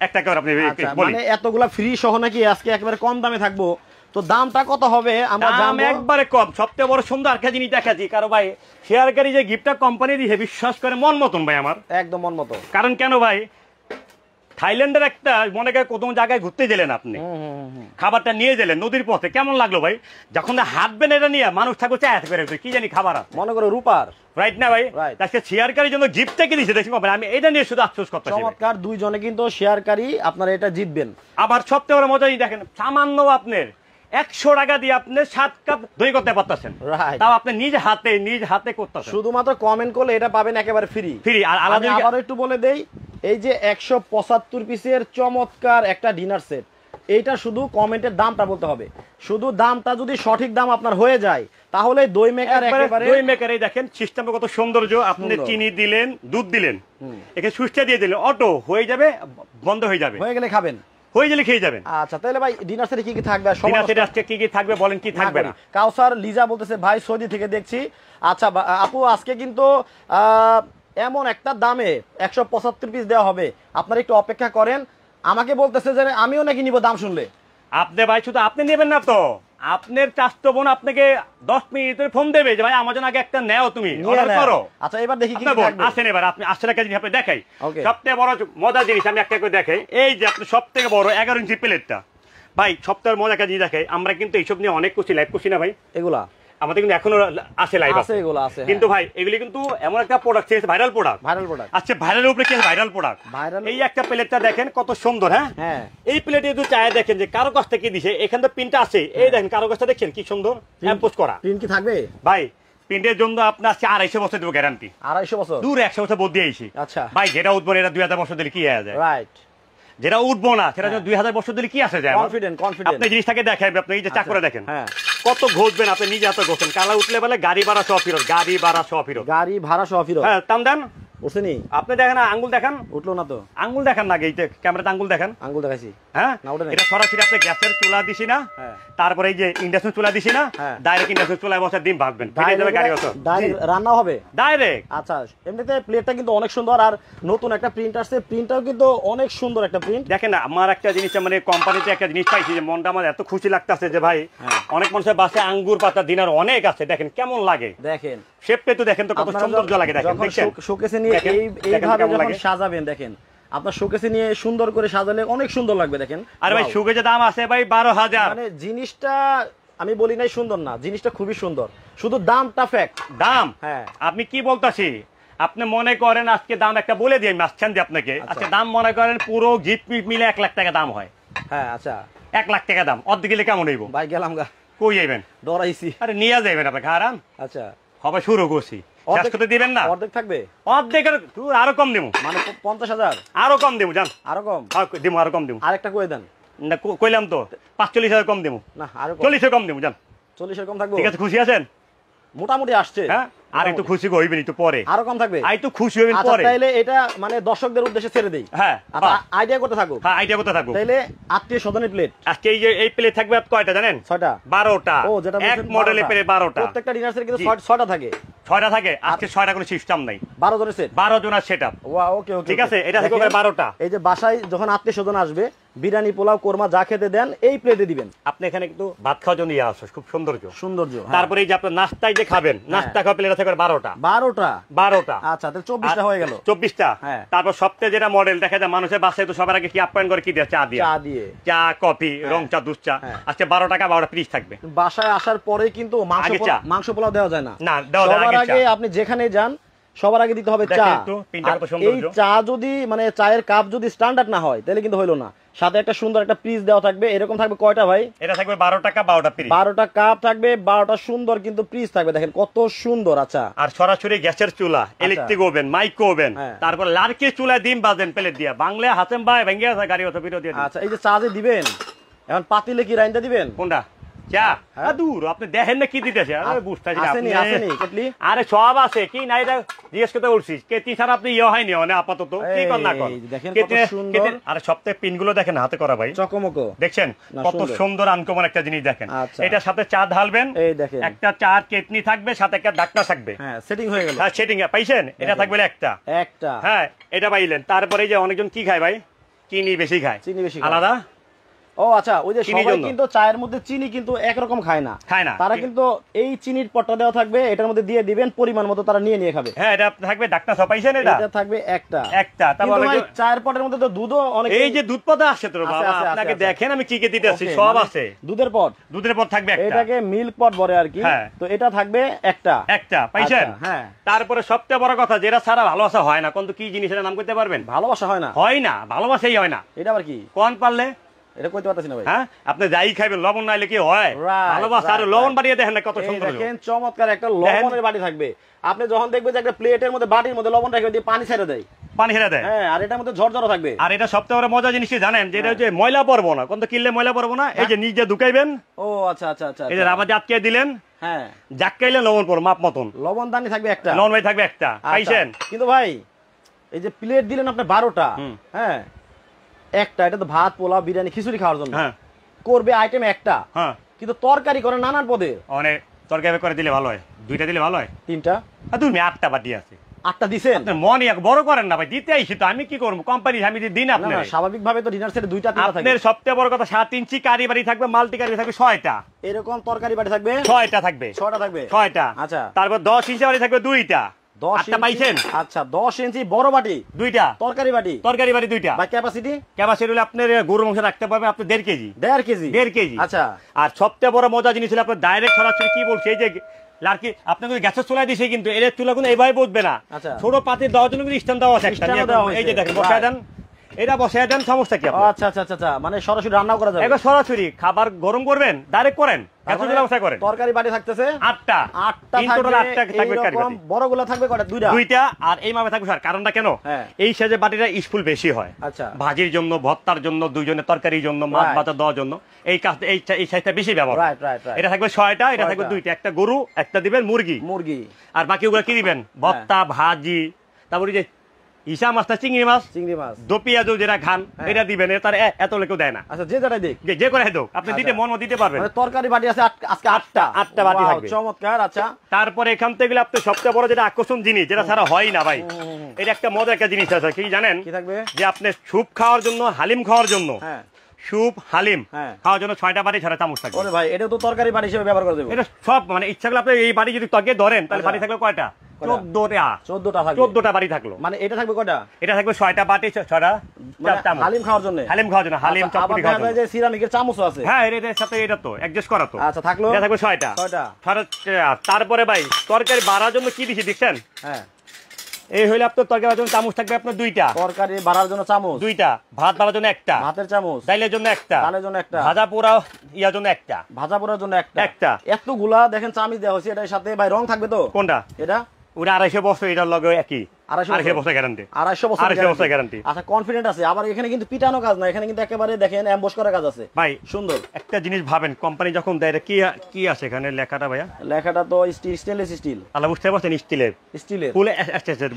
একটা করে আপনি বলি। মানে এতগুলা ফ্রি সহ নাকি আজকে একেবারে কম দামে থাকবো, তো দামটা কত হবে আমরা জানবো। একবারে কম, সবচেয়ে বড় সুন্দর একটা জিনিস দেখাচ্ছি, কারণ ভাই শেয়ারকারী যে গিফটটা কোম্পানি দিয়েছে বিশ্বাস করে মন মতন ভাই, আমার একদম মন মতো। কারণ কেন ভাই, থাইল্যান্ডের একটা মনে করেন কোন জায়গায় ঘুরতে গেলেন আপনি, খাবারটা নিয়ে গেলেন নদীর পথে, কেমন লাগলো ভাই, যখন হাঁটবেন এটা নিয়ে মানুষ থাকবে চায় করে কি জানি খাবার মনে করো রূপার, রাইট না ভাই। আজকে শেয়ারকারীর জন্য গিফটটা কি দিয়েছে দেখছি, আমি এটা নিয়ে শুধু আফসোস করতেছি। চমৎকার, দুইজনে কিন্তু শেয়ারকারী, আপনারা এটা জিতবেন। আবার সবচেয়ে বড় মজা দেখেন, সামান্য আপনার 100 টাকা দিয়ে আপনি 7 কাপ দই করতে পারতেছেন, তাও আপনি নিজ হাতে করতেছেন। শুধুমাত্র কমেন্ট করলে এটা পাবেন একেবারে ফ্রি ফ্রি। আর আবার একটু বলে দেই, এই যে 175 পিসের চমৎকার একটা ডিনার সেট, এইটা শুধু কমেন্টের দামটা বলতে হবে, শুধু দামটা যদি সঠিক দাম আপনার হয়ে যায় তাহলে দই মেকার একেবারে দই মেকার। এই দেখেন সিস্টেমটা কত সৌন্দর্য, আপনি চিনি দিলেন, দুধ দিলেন, একে সুস্থা দিয়ে দিলেন, অটো হয়ে যাবে, বন্ধ হয়ে যাবে, হয়ে গেলে খাবেন, হয়ে গেলে খেয়ে যাবেন। আচ্ছা, তাহলে ভাই ডিনার সেটে কি কি থাকবে? ডিনার সেটে আজকে কি কি থাকবে বলেন, কি থাকবে না? কাউসার লিজা বলতেছে ভাই সৌদি থেকে দেখছি। আচ্ছা আপু, আজকে কিন্তু এমন একটা দামে 175 পিস দেওয়া হবে, আপনারা একটু অপেক্ষা করেন। আমাকে বলতেছে যে আমিও নাকি নিব দাম শুনলে। আপনি ভাই শুধু আপনি নেবেন না তো, আপনার চাচতো বোন আপনাকে 10 মিনিটের ফোন দেবে যে ভাই আমার জন্য আগে একটা নেও, তুমি অর্ডার করো। আচ্ছা, এবার দেখি কি থাকবে। আসেন এবার আপনি আসলে একটা জিনিস আপনি দেখাই, সবথেকে বড় মজার জিনিস আমি একটা করে দেখাই। এই যে আপনি সবথেকে বড় 11 ইঞ্চি প্লেটটা ভাই, সবথেকে মজার একটা জিনিস দেখাই। আমরা কিন্তু এইসব নিয়ে অনেক কিছু লাইভ করছি না ভাই, এগুলা আমাদের কিন্তু এখনো আছে লাইভ আছে, এগুলো আছে কিন্তু ভাই, এগুলি কিন্তু এমন একটা প্রোডাক্ট, ভাইরাল প্রোডাক্ট, আচ্ছা ভাইরালের উপরে কি ভাইরাল প্রোডাক্ট। এই একটা প্লেটটা দেখেন কত সুন্দর। হ্যাঁ, এই প্লেটে একটু চায় দেখেন যে কারো কাছ থেকে দিছে, এখানে তো প্রিন্ট আছে, এই দেখেন কারো কাছটা দেখছেন কি সুন্দর এমপোজ করা। প্রিন্ট কি থাকবে ভাই? প্রিন্টের জন্য আপনার 250 বছর দেবো গ্যারান্টি। 250 বছর দূর 100 বছর বদ দিয়েছি। আচ্ছা ভাই, যেটা উঠবো এটা 2000 বছর দিলে কি হয়ে যায়, রাইট, যেটা উঠবো না সেটা 2000 বছর দিলে কি আসে যায়। কনফিডেন্ট আপনি জিনিসটাকে দেখাবেন, আপনি এই যে চাক করে দেখেন কত ঘষবেন, আপনি নিজে হাতে ঘষেন, কালা উঠলে বলে গাড়ি ভাড়া সহ ফিরত, গাড়ি ভাড়া সহ ফিরত, গাড়ি ভাড়া সহ ফিরত। হ্যাঁ, টান দেন, উঠছেনি আপনি দেখেন না, আঙ্গুল দেখান, উঠলো না তো, আঙ্গুল দেখান না, এইটা ক্যামেরাতে আঙ্গুল দেখান, আঙ্গুল দেখাইছি। হ্যাঁ, এটা সরাসরি আপনি গ্যাসের চুলা দিছি না, তারপরে এই যে ইন্ডাকশন চুলা দিছি না, ডাইরেক্ট ইন্ডাকশন চুলায় বসে ডিম ভাজবেন, ফেটে যাবে গাড়ি বসে, ডাইরেক্ট রান্না হবে ডাইরেক্ট। আচ্ছা, এমনিতে প্লেটটা কিন্তু অনেক সুন্দর, আর নতুন একটা প্রিন্ট আসছে, প্রিন্টটাও কিন্তু অনেক সুন্দর একটা প্রিন্ট। দেখেন না, আমার একটা জিনিস মানে কোম্পানিতে একটা জিনিস পাইছি যে মনটা আমার এত খুশি লাগতেছে যে ভাই অনেক মানুষের বাসায় আঙ্গুর পাতা দিনার অনেক আছে, দেখেন কেমন লাগে, দেখেন শেপটা তো দেখেন তো কত সৌন্দর্য লাগে, দেখেন শোকেসে নিয়ে এইভাবে যখন সাজাবেন, দেখেন আপনার শোকেসে নিয়ে সুন্দর করে সাজালে অনেক সুন্দর লাগবে। দেখেন, আরে ভাই শোকেসের দাম আছে ভাই 12,000, মানে জিনিসটা আমি বলি নাই সুন্দর না, জিনিসটা খুবই সুন্দর, শুধু দামটা ফ্যাক্ট দাম। হ্যাঁ, আপনি কি বলতাছি, আপনি মনে করেন আজকে দাম একটা বলে দিই আমি আসছেন যে আপনাকে, আজকে দাম মনে করেন পুরো গিফট মিলে 1 লাখ টাকা দাম হয়। হ্যাঁ, আচ্ছা 1 লাখ টাকা দাম, অর্ধেক গেলে কেমন হইব ভাই? গেলাম গা, কই যাইবেন? ডরাইছি। আরে নিয়ে যাইবেন আপনি আরাম। আচ্ছা, হবে শুরু করছি, শেষ করতে দিবেন না? অর্ধেক থাকবে, অর্ধেক আরো কম দেবো, মানে 50,000 আরো কম দেবো, জান আরো কম দেবো, আরো কম দেবো। আরেকটা কই দেন না কইলাম তো 45,000 কম দেবো, না আরো 40,000 কম দেবো, জান 40 কম থাকবে। ঠিক আছে, খুশি আছেন? মোটামুটি আসছে। হ্যাঁ, আর একটু খুশি হইবেন একটু পরে, আরো কম থাকবে, আর একটু খুশি হইবেন পরে। তাইলে এটা মানে দর্শকদের উদ্দেশ্যে ছেড়ে দেই। হ্যাঁ, আইডিয়া করতে থাকো। হ্যাঁ, আইডিয়া করতে থাকো। তাইলে আত্মীয় স্বজনের প্লেট আজকে এই প্লেট থাকবে কয়টা জানেন? 6টা, 12টা। ও যেটা এক মডেলের প্লেট 12টা, প্রত্যেকটা ডিনার সেট কিন্তু 6টা থাকে। 6টা থাকে, আজকে 6টা কোনো সিস্টেম নাই, 12 জনের সেট, 12 জনের সেটআপ। ওকে ওকে, ঠিক আছে, এটা থেকে 12টা। এই যে বাসায় যখন আত্মীয় স্বজন আসবে, বিরিয়ানি পোলাও কোরমা যা খেতে দেন এই প্লেটে দিবেন। আপনি এখানে কিন্তু ভাত খাওয়ার জন্য ইয়ে আছে, খুব সৌন্দর্য। হ্যাঁ। তারপরে এই যে আপনার নাস্তায় যে খাবেন, নাস্তা খাওয়া প্লেট থাকে 12টা। 12টা, আচ্ছা তাহলে 24টা হয়ে গেল। 24টা। হ্যাঁ। তারপর সবচেয়ে যেটা মডেল দেখা যায় মানুষের বাসায় তো সবার আগে কি আপ্যায়ন করে কি দিয়ে? চা দিয়ে, চা কফি, রং চা, দুধ চা। আজকে 12 টাকা 12টা পিস থাকবে। বাসায় আসার পরে কিন্তু মাংস পোলাও দেওয়া যায় না, সবার আগে আপনি যেখানে যান সবার আগে দিতে হবে চা। এই চা যদি মানে চায়ের কাপ যদি স্ট্যান্ডার্ড না হয় তাহলে কিন্তু হইলো না। সাথে একটা সুন্দর একটা পিস দেওয়া থাকবে, এরকম থাকবে কয়টা ভাই? এটা থাকবে 12 টাকা 12টা পিস, 12টা কাপ থাকবে, 12টা সুন্দর কিন্তু পিস থাকবে, দেখেন কত সুন্দর। আচ্ছা, আর সরাসরি গ্যাসের চুলা, ইলেকট্রিক ওভেন, মাইক্রো ওভেন, তারপর লার্কির চুলায় ডিম ভাজেন প্লেট দিয়া। বাংলা হাসেম ভাই ভেঙে আছে গাড়ি অত বিরোধী। আচ্ছা, এই যে চা যে দিবেন এখন পাতিলে কি রাইন্দা দিবেন? কোনটা চা? দূর, আপনি দেখেন না কি দিতেছে। আরে সব আছে কি না, এটা জিজ্ঞেস করতে বলছি। কেতি ছাড়া আপনি ইয়ে হয়নি আপাতত, কি কর না কর। আরে সপ্তাহে পিন গুলো দেখেন হাতে করা ভাই, চকমকো দেখছেন কত সুন্দর আনকমন একটা জিনিস দেখেন। এটার সাথে চা ঢালবেন, একটা চা কেটনি থাকবে, সাথে একটা ডাকনা থাকবে। সেটিং হয়ে গেল, সেটিং পাইছেন। এটা থাকবে একটা, হ্যাঁ এটা পাইলেন। তারপরে যে অনেকজন কি খায় ভাই, চিনি বেশি খায়, আলাদা। ও আচ্ছা, ওই যে সবাই কিন্তু চায়ের মধ্যে চিনি কিন্তু একরকম খায় না, তারা কিন্তু এই চিনির পটটা দেওয়া থাকবে, এটার মধ্যে দিয়ে দিবেন পরিমাণ মতো, তারা নিয়ে খাবে। হ্যাঁ, এটা থাকবে ডাকনা সপাইছেন, এটা থাকবে একটা। তারপরে চায়ের পটের মধ্যে তো দুধও অনেক, এই যে দুধ পদ আছে তো বাবা, আপনাকে দেখেন আমি কি কি দিতেছি, সব আছে। দুধের পট থাকবে একটা, এটাকে মিল্ক পট বলে আর কি। তো এটা থাকবে একটা পাইছেন। হ্যাঁ, তারপরে সবচেয়ে বড় কথা, যেটা ছাড়া ভালোবাসা হয় না, কোন কি জিনিসের নাম করতে পারবেন? ভালোবাসা হয় না, ভালোবাসাই হয় না। এটা আবার কি কোন পারলে? এটা কইতে পারতাছি না ভাই। হ্যাঁ, আপনি যাই খাইবেন লবণ নাইলে কি হয়? ভালোবাসা আর লবণ বাড়িয়ে দেখেন না কত সুন্দর। দেখেন চমৎকার একটা লবণের বাটি থাকবে। আপনি যখন দেখবেন যে একটা প্লেটের মধ্যে বাটির মধ্যে লবণ রেখে দিয়ে পানি ছেড়ে দেয়, হ্যাঁ, আর এটার মধ্যে ঝরঝরা থাকবে। আর এটা সবচেয়ে বড় মজা জিনিস জানেন, যে এটা হচ্ছে ময়লা পড়বো না, কোন কিনলে ময়লা পড়বো না। এই যে নিজে ঢুকাইবেন, ও আচ্ছা আচ্ছা আচ্ছা, এই যে রাবার আটকে দিলেন, হ্যাঁ, জাক্কাইলে লবণ পড়ো মাপ মতন, লবণ দানি থাকবে একটা, লবণ ভাই থাকবে একটা, পাইছেন? কিন্তু ভাই এই যে প্লেট দিলেন আপনি 12টা, হ্যাঁ, একটা এটা তো ভাত পোলাও বিরিয়ানি খিচুড়ি খাওয়ার জন্য করবে আইটেম একটা, কিন্তু তরকারি করে নানান পদে। অনেক তরকারি করে দিলে ভালো হয়, 2টা দিলে ভালো হয়, 3টা, তুমি 8টা বাটি আছে, 8টা দিছেন। মনে বড় করেন না ভাই, দিতে আইছি তো, আমি কি করবো, কোম্পানি আমি দিন। আপনার স্বাভাবিক ভাবে তো ডিনার সেটে 2টা থাকে। আপনার সবচেয়ে বড় কথা 7 ইঞ্চি কারি বাড়ি থাকবে, মাল্টি কারি থাকবে 6টা, এরকম তরকারি বাড়ি থাকবে 6টা থাকবে, 6টা। আচ্ছা, তারপর 10 ইঞ্চি বাড়ি থাকবে 2টা, 10টা পাইছেন। আচ্ছা, 10 ইঞ্চি বড় বাটি 2টা, তরকারি বাটি 2টা। ভাই ক্যাপাসিটি হলো আপনার গরুর মাংস রাখতে পারবে আপনি 1.5 কেজি। আচ্ছা, আর সবচেয়ে বড় মজা জিনিস হলো আপনার ডাইরেক্ট সরাসরি কি বলছে, এই যে লার্কি আপনাকে গ্যাসের চুলা দিছে, কিন্তু এর চুলা কোনো এইভাবে বসবে না, ছোট পাতি দেওয়ার জন্য কিন্তু স্ট্যান্ড দেওয়া আছে একটা। এই যে দেখেন বসায় দেন, এটা বসায় দেন, সমস্যা কি? আচ্ছা আচ্ছা আচ্ছা, মানে সরাসরি রান্না করা যাবে, একবার সরাসরি খাবার গরম করবেন ডাইরেক্ট করেন, তরকারি বাটি থাকতেছে 8টা, 8টা থাকবে, বড়গুলো থাকবে কয়টা? 2টা। আর এই মাপে থাকবে স্যার, কারণটা কেন, এই সাইজে বাটিটা স্পুল বেশি হয়। আচ্ছা, ভাজির জন্য, ভর্তার জন্য, দুইজনের তরকারির জন্য, মাছ ভাজা দেওয়ার জন্য এই কাজ, এই সাইজটা বেশি ব্যবহার। এটা থাকবে 6টা, এটা থাকবে 2টা, একটা গরু, একটা দিবেন মুরগি, আর বাকিগুলো কি দিবেন? ভর্তা, ভাজি, তারপরে যে ইসা মাছটা চিংড়ি মাছ, দোপিয়া যেটা খান এটা দিবেন, তার এত লেকেও দেয় না। আচ্ছা, যে যেটাই দেখ, যে করে দেখ আপনি দিতে মন দিতে পারবেন। তরকারি বাটি আছে আজকে 8টা বাটি থাকবে, চমৎকার। আচ্ছা, তারপরে এখান থেকে আপনি সবচেয়ে বড় যেটা আকর্ষণ জিনিস, যেটা ছাড়া হয় না ভাই, এটা একটা মজার একটা জিনিস আছে, কি জানেন? কি থাকবে? যে আপনি স্যুপ খাওয়ার জন্য, হালিম খাওয়ার জন্য, স্যুপ হালিম খাওয়ার জন্য 6টা বাটি ছাড়া চামচ থাকবে। ওরে ভাই, এটা তো তরকারি বাটি হিসেবে ব্যবহার করে দেব। এটা সব মানে ইচ্ছা করলে আপনি এই বাটি যদি তরকারি ধরেন, তাহলে বাটি থাকবে কয়টা? 14টা বাড়ি থাকলো, মানে এটা থাকবে কয়টা? এটা থাকবে 6টা বাটি, 6টা হালিম খাওয়ার জন্য, হালিম চটপটি খাওয়ার জন্য। সিরামিকের চামচও আছে, হ্যাঁ, এর সাথে এটা তো অ্যাডজাস্ট করা তো। আচ্ছা, থাকলো, এটা থাকবে 6টা। তারপরে ভাই তরকারি বাড়ার জন্য কি দিছি দেখছেন? হ্যাঁ, এই হইলে আপনার তরকারি বাড়ার জন্য চামচ থাকবে আপনার 2টা, তরকারি বাড়ার জন্য চামচ 2টা, ভাত বাড়ার জন্য একটা, ভাতের চামচ, ডালের জন্য একটা, ডালের জন্য একটা, ভাজা পোড়া ইয়ার জন্য একটা, ভাজা পোড়ার জন্য একটা, একটা। এতগুলা দেখেন চামচ দেওয়া হয়েছে, এটার সাথে ভাই রং থাকবে তো? কোনটা? এটা ওটা 250 বছর, এটার লগে একই 250 বছর গ্যারান্টি, 250 বছর গ্যারান্টি। আচ্ছা, কনফিডেন্ট আছে। আবার এখানে কিন্তু পিটানো কাজ না, এখানে কিন্তু একেবারে দেখেন এমবস করা কাজ আছে ভাই, সুন্দর। একটা জিনিস ভাবেন, কোম্পানি যখন দেয় এটা কি আছে এখানে লেখাটা ভাইয়া? লেখাটা তো স্টিল, স্টেনলেস স্টিল। তাহলে বুঝতে পারছেন, স্টিলের ফুল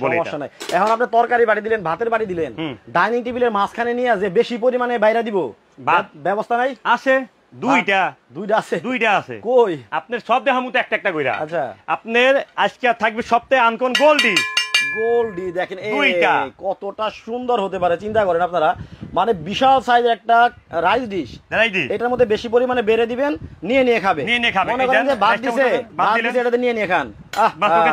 বলে সমস্যা নাই। এখন আপনি তরকারি বাড়ি দিলেন, ভাতের বাড়ি দিলেন, ডাইনিং টেবিলের মাঝখানে নিয়ে যে বেশি পরিমাণে বাইরে দিব ব্যবস্থা নাই? আছে, দুইটা আছে। কই আপনার সব দেখা মতো একটা একটা কইরা। আচ্ছা, আপনার আজকে থাকবে সপ্তাহে আনকন গোল্ডি দেখেন কতটা সুন্দর হতে পারে, চিন্তা করেন আপনারা। মানে বিশাল সাইজের একটা রাইস ডিশ, এটার মধ্যে বেশি পরিমাণে বেড়ে দিবেন, নিয়ে খাবে। মনে করেন যে ভাত দিছে, এটাতে নিয়ে খান।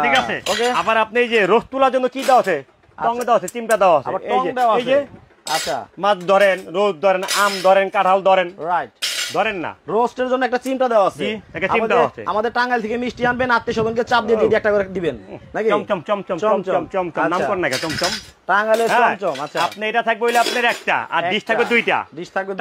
ঠিক আছে। আবার আপনি এই যে রোস্ট তোলার জন্য কি দেওয়া আছে? টং দেওয়া আছে, চিমটা দেওয়া আছে, এই যে আচ্ছা, মাছ ধরেন, রোজ ধরেন, আম ধরেন, কাঁঠাল ধরেন, রাইট, ধরেন না, রোস্টের জন্য একটা চিমটা দেওয়া আছে। আমাদের টাঙ্গাইল থেকে মিষ্টি আনবেন, আত্মীয়স্বজনকে চাপ দিয়ে দিয়ে একটা করে দিবেন নাকি? নাম কর না চমচম, টাঙ্গাইলের চমচম। আচ্ছা, আপনি এটা থাকবে হইলে আপনার একটা, আর ডিশ থাকবে 2টা।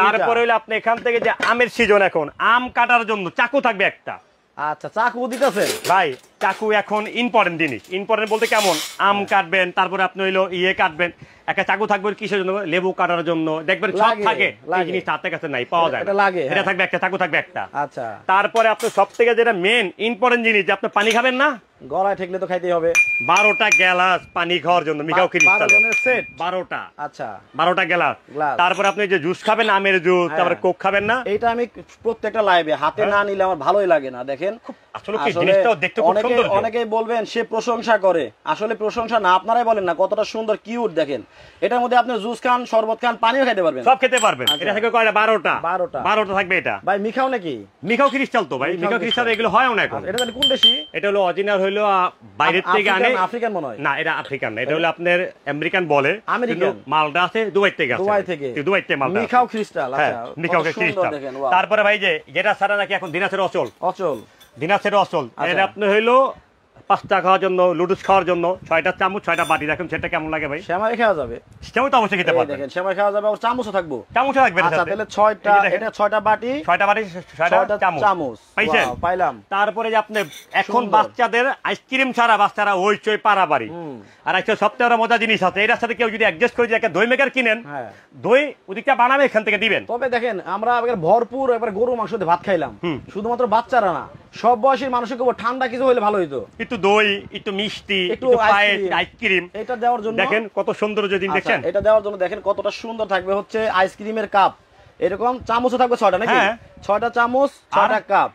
তারপরে হইলে আপনি এখান থেকে যে আমের সিজন, এখন আম কাটার জন্য চাকু থাকবে একটা। আচ্ছা, চাকু দিতেছে ভাই, চাকু এখন ইম্পর্টেন্ট জিনিস। ইম্পর্টেন্ট বলতে কেমন? আম কাটবেন, তারপরে আপনি হইলো কাটবেন, একটা চাকু থাকবে কিসের জন্য? লেবু কাটার জন্য। দেখবেন সব থাকে, এই জিনিস হাতের কাছে নাই, পাওয়া যায় না, এটা থাকবে একটা, চাকু থাকবে একটা। আচ্ছা, তারপরে আপনি সব থেকে যেটা মেন ইম্পর্টেন্ট জিনিস, যে আপনি পানি খাবেন না, গলায় ঠেকলে তো খাইতেই হবে। 12টা গ্লাস পানি খাওয়ার জন্য মিকাও ক্রিস্টাল 12টা। আচ্ছা, 12টা গ্লাস। তারপর আপনি যে জুস খাবেন, আমের জুস, তারপরে কোক খাবেন না। এটা আমি প্রত্যেকটা লাইভে হাতে না নিলে আমার ভালোই লাগে না। দেখেন আসলে কি জিনিসটাও দেখতে খুব সুন্দর। অনেকেই বলবেন সে প্রশংসা করে, আসলে প্রশংসা না, আপনারাই বলেন না কতটা সুন্দর কিউট। দেখেন এটার মধ্যে আপনি জুস খান, শরবত খান, পানিও খেতে পারবেন, সব খেতে পারবেন। এটা থেকে কয়টা? 12টা থাকবে। এটা ভাই মিখাও নাকি? মিখাও ক্রিস্টাল তো ভাই, মিখাও ক্রিস্টাল এগুলো হয় না এখন। এটা তাহলে কোন দেশি? এটা হলো অরিজিনাল, হইলো বাইরের থেকে আনে, আফ্রিকান মনে হয়। না, এটা আফ্রিকান না, এটা হলো আপনার আমেরিকান বলে। কিন্তু মালটা আছে দুবাই থেকে, দুবাই থেকে মালটা, মিখাও ক্রিস্টাল। আচ্ছা, মিখাও ক্রিস্টাল। তারপরে ভাই যে যেটা ছাড়া নাকি এখন দিনাজের অচল, দিনাজের অচল, এটা আপনি হইলো পাস্তা খাওয়ার জন্য, লুডুস খাওয়ার জন্য 6টা চামচ, 6টা বাটি। দেখেন সেটা কেমন লাগে ভাই? সেমাই খাওয়া যাবে, সেমাই তো অবশ্যই খেতে পারবেন। দেখেন সেমাই খাওয়া যাবে, আর চামচও থাকবে, চামচও থাকবে। আচ্ছা, তাহলে 6টা, এটা 6টা বাটি, 6টা চামচ পাইছেন? পাইলাম। তারপরে যে আপনি এখন বাচ্চাদের আইসক্রিম ছাড়া বাচ্চারা হইচই পারাবাড়ি। আর একটা সবচেয়ে মজা জিনিস আছে, এটার সাথে কেউ যদি অ্যাডজাস্ট করে যে একটা দই মেকার কিনেন, দই ওদিকটা বানাবে, এখান থেকে দিবেন। তবে দেখেন আমরা ভরপুর একবার গরু মাংস দিয়ে ভাত খাইলাম, শুধুমাত্র বাচ্চারা না, সব বয়সের মানুষের ঠান্ডা কিছু হলে ভালো হইতো, একটু দই, একটু মিষ্টি, একটু পায়েস, আইসক্রিম, এটা দেওয়ার জন্য দেখেন কত সুন্দর যদি দেখেন, এটা দেওয়ার জন্য দেখেন কতটা সুন্দর থাকবে হচ্ছে আইসক্রিমের কাপ। এরকম চামচও থাকবে 6টা নাকি? 6টা চামচ, 6টা কাপ,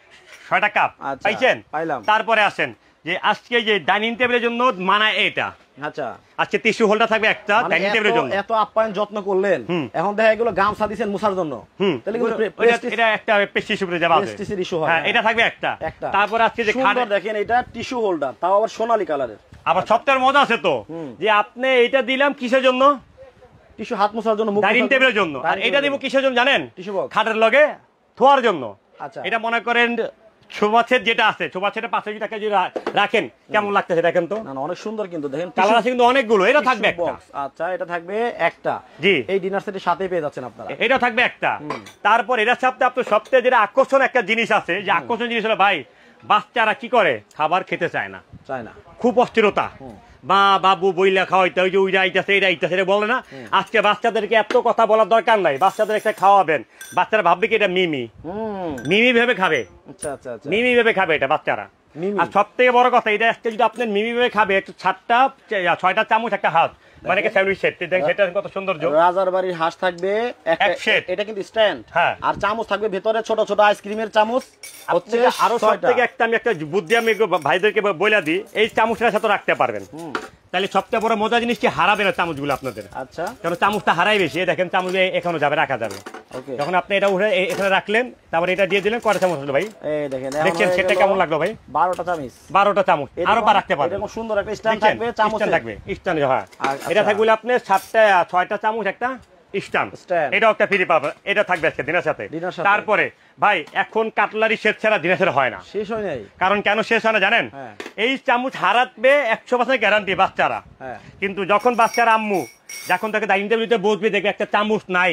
6টা কাপ পাইছেন? পাইলাম। তারপরে আসেন যে আজকে যে ডাইনিং টেবিলের জন্য মানায় এটা। আচ্ছা, আজকে টিস্যু হোল্ডার থাকবে একটা ডাইনিং টেবিলের জন্য। এত আপ্যায়ন যত্ন করলেন, এখন দেখা এগুলো গামছা দিবেন মুছার জন্য, তাহলে কিন্তু এটা একটা প্রেস্টিজ উপরে যাবে, প্রেস্টিজের ইস্যু হয়। হ্যাঁ, এটা থাকবে একটা। তারপর আজকে যে সুন্দর দেখেন এটা টিস্যু হোল্ডার, তাও আবার সোনালী কালারের। আবার সবটার মজা আছে তো, যে আপনি এটা দিলাম কিসের জন্য? টিস্যু হাত মোছার জন্য, ডাইনিং টেবিলের জন্য। আর এটা দিব কিসের জন্য জানেন? খাটের লগে থোয়ার জন্য। আচ্ছা, এটা মনে করেন ছোবাছের যেটা আছে, ছোবাছের পাশে যদি টাকা যদি রাখেন কেমন লাগতেছে দেখেন তো। না, অনেক সুন্দর কিন্তু দেখেন, কালার আছে কিন্তু অনেকগুলো। এটা থাকবে একটা। আচ্ছা, এটা থাকবে একটা। জি, এই ডিনার সেটের সাথে পেয়ে যাচ্ছেন আপনারা। এটা থাকবে একটা। তারপর এটার সাথে আপনার সবচেয়ে যেটা আকর্ষণ একটা জিনিস আছে, যে আকর্ষণ জিনিস হলো ভাই, বাচ্চারা কি করে? খাবার খেতে চায় না, খুব অস্থিরতা, বা বাবু বইলা খাওয়াইতে, ওই যে ওইটা আইতাছে, এটা আইতাছে, এটা বলে না। আজকে বাচ্চাদেরকে এত কথা বলার দরকার নাই, বাচ্চাদের একটা খাওয়াবেন, বাচ্চারা ভাববে কি এটা মিমি ভেবে খাবে। মিমি ভেবে খাবে এটা বাচ্চারা। আর সব থেকে বড় কথা, এটা আজকে যদি আপনার মিমি ভেবে খাবে, একটু 6টা চামচ, একটা হাত, মানে স্যান্ডউইচ সেট, সেটা কত সৌন্দর্য। রাজার বাড়ির হাঁস থাকবে এক সেট, এটা কিন্তু স্ট্যান্ড। আর চামচ থাকবে ভেতরে ছোট ছোট আইসক্রিমের চামচ হচ্ছে আরো। সব থেকে আমি একটা বুদ্ধি আমি ভাইদেরকে বইলা দিই, এই চামচটার সাথে রাখতে পারবেন, তাহলে সবচেয়ে বড় মজা জিনিস কি, হারাবে না চামচগুলো আপনাদের। আচ্ছা, কারণ চামচটা হারাই বেশি। দেখেন চামচ এখানে যাবে, রাখা যাবে। যখন আপনি এটা উঠে এখানে রাখলেন, তারপরে এটা দিয়ে দিলেন, কয়টা চামচ হলো ভাই? দেখছেন সেটা কেমন লাগলো ভাই? 12টা চামচ। 12টা চামচ আরো পা রাখতে পারবেন। এরকম সুন্দর একটা স্ট্যান্ড থাকবে, চামচ থাকবে স্ট্যান্ড। হ্যাঁ, এটা থাকবে আপনি 6টা চামচ, একটা স্ট্যান্ড, এটাও একটা ফ্রি পাবে, এটা থাকবে আজকে দিনের সাথে। তারপরে ভাই এখন কাটলারি সেট ছাড়া দিনের সাথে হয় না, শেষ হয় নাই। কারণ কেন শেষ হয় না জানেন? এই চামচ হারাবে 100% গ্যারান্টি বাচ্চারা, কিন্তু যখন বাচ্চারা আম্মু যখন তাকে ডাইনিং টেবিলে বসবে দেখবে একটা চামচ নাই,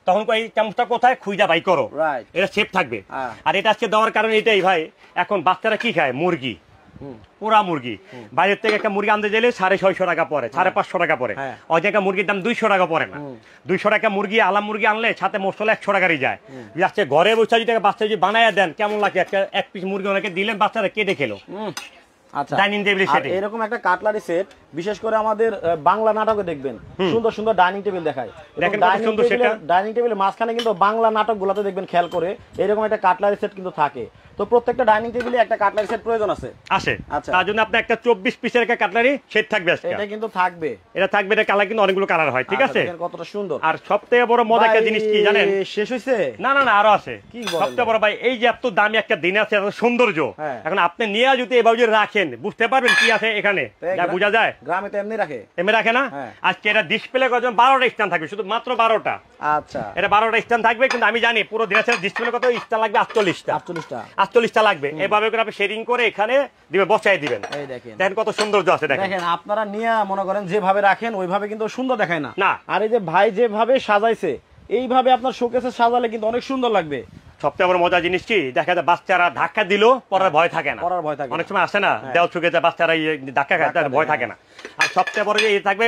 তখন এই চামচটা কোথায় খুঁজা বাই করো, এটা সেফ থাকবে। আর এটা আজকে দেওয়ার কারণ এটাই ভাই, এখন বাচ্চারা কি খায়? মুরগি, পোড়া মুরগি। বাইরের থেকে একটা মুরগি আনতে গেলে 650 টাকা পরে, 550 টাকা পরে। ওই জায়গায় মুরগির দাম 200 টাকা পরে না। 200 টাকা মুরগি, আলাম মুরগি আনলে সাথে মশলা 100 টাকারই যায়। আজকে ঘরে বসে যদি বাচ্চা যদি বানায় দেন, কেমন লাগে? এক পিস মুরগি ওনাকে দিলেন, বাচ্চারা কেটে খেলো। আচ্ছা, ডাইনিং টেবিল সেট, এরকম একটা কাটলারি সেট বিশেষ করে আমাদের বাংলা নাটকে দেখবেন সুন্দর সুন্দর ডাইনিং টেবিল দেখায়। ডাইনিং টেবিলের মাঝখানে কিন্তু বাংলা নাটকগুলোতে দেখবেন খেয়াল করে এরকম একটা কাটলারি সেট কিন্তু থাকে। তো প্রত্যেকটা ডাইনিং টেবিলে একটা কাটলারি সেট প্রয়োজন আছে। আচ্ছা, তার জন্য আপনি একটা 24 পিসের একটা কাটলারি সেট থাকবে আজকে। এটা কিন্তু থাকবে, এটা থাকবে। এটা কালার কিন্তু অনেকগুলো কালার হয়, ঠিক আছে? কতটা সুন্দর। আর সবথেকে বড় মজা একটা জিনিস কি জানেন? শেষ হইছে? না না না, আরো আছে। কি বলেন? সবথেকে বড় ভাই, এই যে এত দামি একটা দিন আছে, এত সৌন্দর্য, এখন আপনি নিয়ে যদি এভাবে যদি রাখেন, বুঝতে পারবেন কি আছে এখানে, যা বোঝা যায়। গ্রামে তো এমনি রাখে, এমনি রাখে না? আজকে এটা ডিসপ্লে করার জন্য 12টা স্ট্যান্ড থাকবে, শুধু মাত্র 12টা। আচ্ছা, এটা 12টা স্ট্যান্ড থাকবে, কিন্তু আমি জানি পুরো দিনের ডিসপ্লে কত স্ট্যান্ড লাগবে? 48টা লাগবে। এভাবে করে আপনি শেডিং করে এখানে দিবে, বসাই দিবেন। এই দেখেন, দেখেন কত সৌন্দর্য আছে। দেখেন আপনারা নিয়ে মনে করেন যেভাবে রাখেন ওইভাবে কিন্তু সুন্দর দেখায় না। না, আর এই যে ভাই যেভাবে সাজাইছে, এইভাবে আপনার শোকেসে সাজালে কিন্তু অনেক সুন্দর লাগবে। সবচেয়ে বড় মজার জিনিস কি, দেখা যায় বাচ্চারা ধাক্কা দিল পড়ার ভয় থাকে না। অনেক সময় আসে না, দেওয়াল চুকে যায় বাচ্চারা ধাক্কা খায়, তার ভয় থাকে না। আর সবচেয়ে বড় যে থাকবে,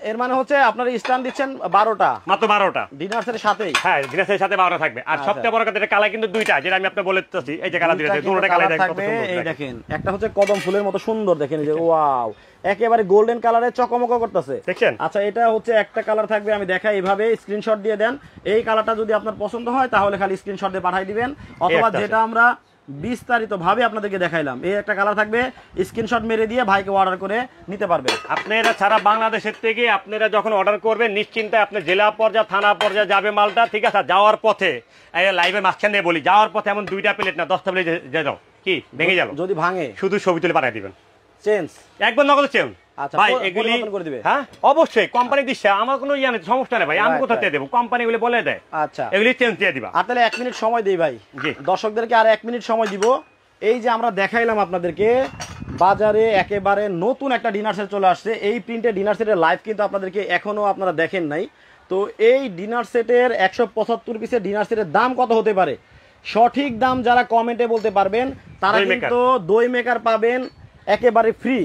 এর মানে হচ্ছে আপনার স্ট্যান্ড দিচ্ছেন 12টা, মাত্র 12টা ডিনার সেটের সাথে। হ্যাঁ, ডিনার সেটের সাথে 12টা থাকবে। আর সবচেয়ে বড় কথা, এটা কালার কিন্তু দুইটা, যেটা আমি আপনাকে বলে দিতেছি। এই যে কালার দিয়েছে, দুটোটা কালার থাকবে। এই দেখেন, একটা হচ্ছে কদম ফুলের মতো সুন্দর, দেখেন এই যে ওয়াও, একেবারে গোল্ডেন কালারে চকমক করতেছে, দেখছেন? আচ্ছা, এটা হচ্ছে একটা কালার থাকবে, আমি দেখাই। এইভাবে স্ক্রিনশট দিয়ে দেন। এই কালারটা যদি আপনার পছন্দ হয় তাহলে খালি স্ক্রিনশট দিয়ে পাঠিয়ে দিবেন, অথবা যেটা আমরা বিস্তারিত ভাবে আপনাদেরকে দেখাইলাম, এই একটা কালার থাকবে, স্ক্রিনশট মেরে দিয়ে ভাইকে অর্ডার করে নিতে পারবেন। আপনারা সারা বাংলাদেশের থেকে আপনারা যখন অর্ডার করবেন, নিশ্চিন্তে আপনি জেলা পর্যায়ে, থানা পর্যায়ে যাবে মালটা, ঠিক আছে? যাওয়ার পথে লাইভে মাঝখানে বলি, যাওয়ার পথে এমন 2টা প্লেট না 10টা প্লেট যাও, কি ভেঙে যাবে? যদি ভাঙে শুধু ছবি তুলে পাঠিয়ে দিবেন, চেঞ্জ একবার নগদ চেঞ্জ। ভাই এগুলি হ্যাঁ অবশ্যই কোম্পানি দিচ্ছে, আমার কোনো ইয়া নেই, সমস্যা নেই ভাই। আমি কোথা থেকে দেবো? কোম্পানি গুলো বলে দেয়। আচ্ছা, এগুলি চেঞ্জ দিয়ে দিবা। আর তাহলে 1 মিনিট সময় দিই ভাই, দর্শকদেরকে আর 1 মিনিট সময় দিব। এই যে আমরা দেখাইলাম আপনাদেরকে, বাজারে একেবারে নতুন একটা ডিনার সেট চলে আসছে। এই প্রিন্টের ডিনার সেটের লাইভ কিন্তু আপনাদেরকে এখনো আপনারা দেখেন নাই। তো এই ডিনার সেটের 175 পিসের ডিনার সেটের দাম কত হতে পারে, সঠিক দাম যারা কমেন্টে বলতে পারবেন তারা কিন্তু দই মেকার পাবেন একেবারে ফ্রি।